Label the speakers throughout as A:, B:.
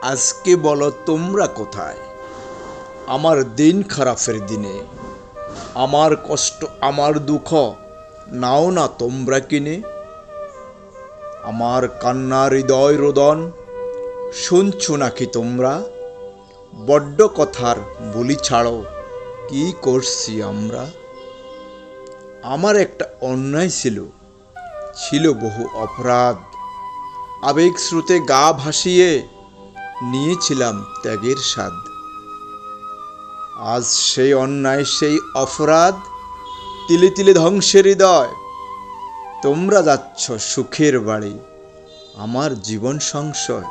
A: আজকে বলো তোমরা কোথায়? আমার দিন খারাপের দিনে আমার কষ্ট আমার দুঃখ নাও না তোমরা কিনে। আমার কান্নার হৃদয় রোদন শুনছো নাকি তোমরা? বড্ড কথার বলি ছাড়ো, কি করছি আমরা? আমার একটা অন্যায় ছিল বহু অপরাধ। আবেগ স্রোতে গা ভাসিয়ে নিয়েছিলাম ত্যাগের স্বাদ। আজ সেই অন্যায় সেই অপরাধ তিলে তিলে ধ্বংসের হৃদয়। তোমরা যাচ্ছ সুখের বাড়ি, আমার জীবন সংশয়।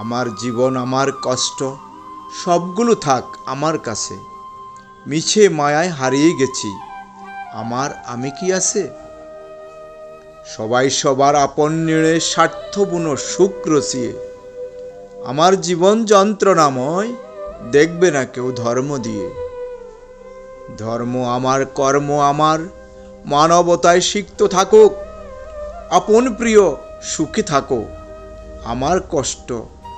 A: আমার জীবন আমার কষ্ট সবগুলো থাক আমার কাছে। মিছে মায়ায় হারিয়ে গেছি, আমার আমি কি আছে? সবাই সবার আপন নিড়ে স্বার্থপূর্ণ সুখ রচিয়ে আমার জীবন যন্ত্রণাময়, দেখবে না কেউ ধর্ম দিয়ে। ধর্ম আমার কর্ম আমার, মানবতায় সিক্ত থাকুক। আপন প্রিয় সুখে থাকো, আমার কষ্ট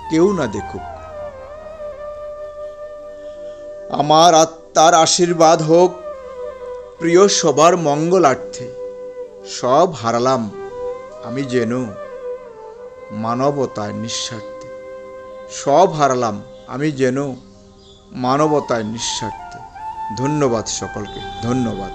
A: কেউ না দেখুক। আমার আত্মার আশীর্বাদ হোক প্রিয় সবার মঙ্গলার্থে। সব হারালাম আমি যেন মানবতায় নিঃস্বার্থে। সব হারালাম আমি যেন মানবতায় নিঃস্বার্থে। ধন্যবাদ সকলকে, ধন্যবাদ।